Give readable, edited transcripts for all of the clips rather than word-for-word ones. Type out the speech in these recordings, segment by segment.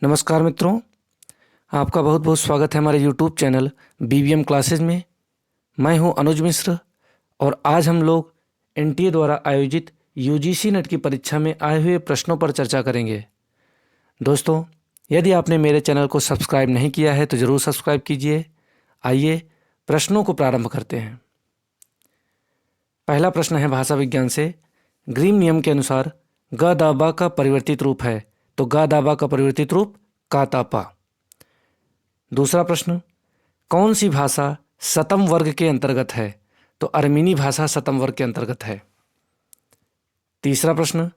नमस्कार मित्रों, आपका बहुत बहुत स्वागत है हमारे YouTube चैनल BBM क्लासेज में। मैं हूं अनुज मिश्र और आज हम लोग NTA द्वारा आयोजित UGC नेट की परीक्षा में आए हुए प्रश्नों पर चर्चा करेंगे। दोस्तों, यदि आपने मेरे चैनल को सब्सक्राइब नहीं किया है तो ज़रूर सब्सक्राइब कीजिए। आइए प्रश्नों को प्रारंभ करते हैं। पहला प्रश्न है भाषा विज्ञान से। ग्रीम नियम के अनुसार ग दा बा का परिवर्तित रूप है, तो गा दा बा का परिवर्तित रूप का ता पा। दूसरा प्रश्न, कौन सी भाषा शतम वर्ग के अंतर्गत है, तो अर्मीनी भाषा शतम वर्ग के अंतर्गत है। तीसरा प्रश्न,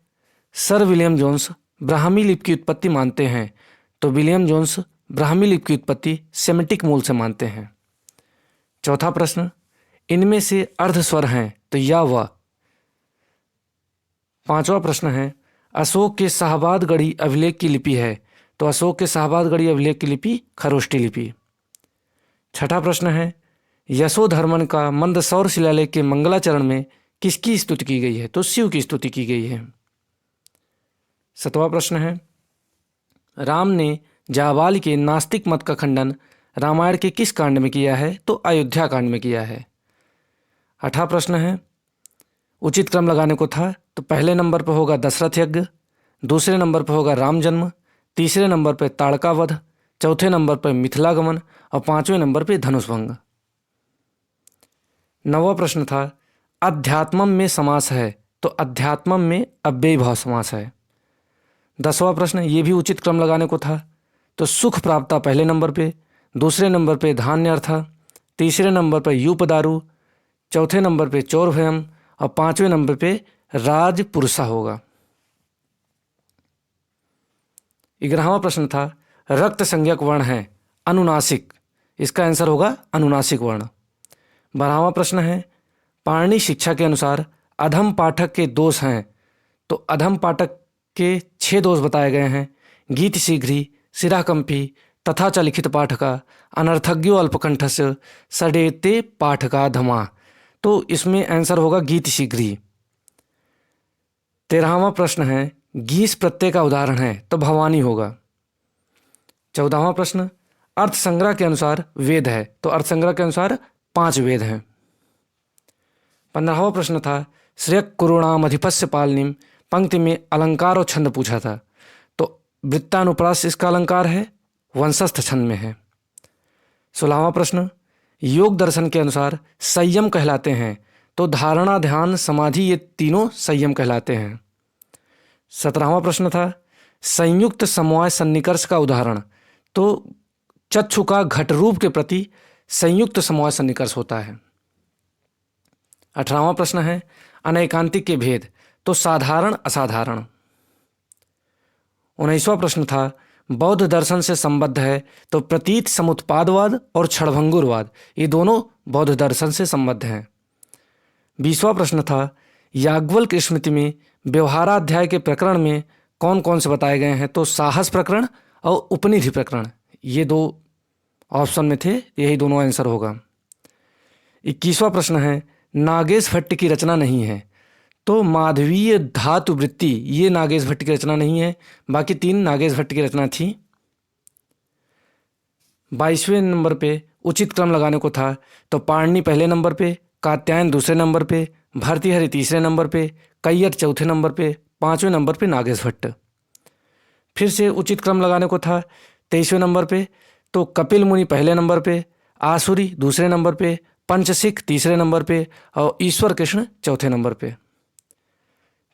सर विलियम जोन्स ब्राह्मी लिपि की उत्पत्ति मानते हैं, तो विलियम जोन्स ब्राह्मी लिपि की उत्पत्ति सेमेटिक मूल से मानते हैं। चौथा प्रश्न, इनमें से अर्ध स्वर हैं, तो या व। पांचवा प्रश्न है, अशोक के शाहबादगढ़ी अभिलेख की लिपि है, तो अशोक के शाहबादगढ़ी अभिलेख की लिपि खरोष्टी लिपि। छठा प्रश्न है, यशोधर्मन का मंदसौर शिलालेख के मंगलाचरण में किसकी स्तुति की गई है, तो शिव की स्तुति की गई है। सातवां प्रश्न है, राम ने जाबाल के नास्तिक मत का खंडन रामायण के किस कांड में किया है, तो अयोध्या कांड में किया है। आठवां प्रश्न है, उचित क्रम लगाने को था, तो पहले नंबर पर होगा दशरथ यज्ञ, दूसरे नंबर पर होगा राम जन्म, तीसरे नंबर पर ताड़का वध, चौथे नंबर पर मिथिलागमन और पांचवें नंबर पर धनुष भंग। नौवां प्रश्न था, अध्यात्मम में समास है, तो अध्यात्मम में अव्ययी भाव समास है। 10वां प्रश्न, ये भी उचित क्रम लगाने को था, तो सुख प्राप्ता पहले नंबर पे, दूसरे नंबर पे धान्य अर्था, तीसरे नंबर पर यूपदारु, चौथे नंबर पे चौर भयम और पांचवें नंबर पे राजपुरुषा होगा। 11वां प्रश्न था, रक्त संज्ञक वर्ण है अनुनासिक, इसका आंसर होगा अनुनासिक वर्ण। 12वां प्रश्न है, पाणिनि शिक्षा के अनुसार अधम पाठक के दोष हैं, तो अधम पाठक के 6 दोष बताए गए हैं। गीत शीघ्री, शिराकंपी, तथा च लिखित पाठका, अनर्थज्ञो अल्पकंठस्य, सडेते पाठका धमा, तो इसमें आंसर होगा गीत शीघ्री। 13वां प्रश्न है, गीस प्रत्यय का उदाहरण है, तो भवानी होगा। 14वां प्रश्न, अर्थ संग्रह के अनुसार वेद है, तो अर्थ संग्रह के अनुसार 5 वेद हैं। 15वां प्रश्न था, श्रेयक कुरुणाम अधिपस्य पालनीम, पंक्ति में अलंकार और छंद पूछा था, तो वृत्तानुप्रास इसका अलंकार है, वंशस्थ छंद में है। 16वां प्रश्न, योग दर्शन के अनुसार संयम कहलाते हैं, तो धारणा, ध्यान, समाधि ये तीनों संयम कहलाते हैं। 17वां प्रश्न था, संयुक्त समवाय सन्निकर्ष का उदाहरण, तो चक्षु का घट रूप के प्रति संयुक्त समवाय सन्निकर्ष होता है। 18वां प्रश्न है, अनैकांतिक के भेद, तो साधारण, असाधारण। 19वां प्रश्न था, बौद्ध दर्शन से संबद्ध है, तो प्रतीत समुत्पादवाद और क्षणभंगुरवाद ये दोनों बौद्ध दर्शन से संबद्ध हैं। 20वां प्रश्न था, याज्ञवल्क्य की स्मृति में व्यवहाराध्याय के प्रकरण में कौन कौन से बताए गए हैं, तो साहस प्रकरण और उपनिधि प्रकरण, ये 2 ऑप्शन में थे, यही दोनों आंसर होगा। 21वां प्रश्न है, नागेश भट्ट की रचना नहीं है, तो माधवीय धातु वृत्ति ये नागेश भट्ट की रचना नहीं है, बाकी 3 नागेश भट्ट की रचना थी। 22वें नंबर पे उचित क्रम लगाने को था, तो पाणिनि पहले नंबर पे, कात्यायन दूसरे नंबर पे, भर्तृहरि तीसरे नंबर पे, कैयट चौथे नंबर पे, 5वें नंबर पे नागेश भट्ट। फिर से उचित क्रम लगाने को था 23वें नंबर पे, तो कपिल मुनि पहले नंबर पे, आसुरी दूसरे नंबर पे, पंचसिख तीसरे नंबर पे और ईश्वर कृष्ण चौथे नंबर पे।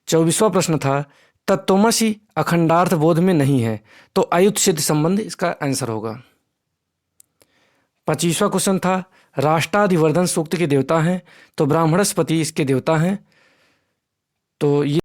24वां प्रश्न था, तत्त्वमसि अखंडार्थ बोध में नहीं है, तो अयुत सिद्ध संबंध इसका आंसर होगा। 25वां क्वेश्चन था, राष्ट्राधिवर्धन सूक्त के देवता हैं, तो ब्राह्मणस्पति इसके देवता हैं, तो ये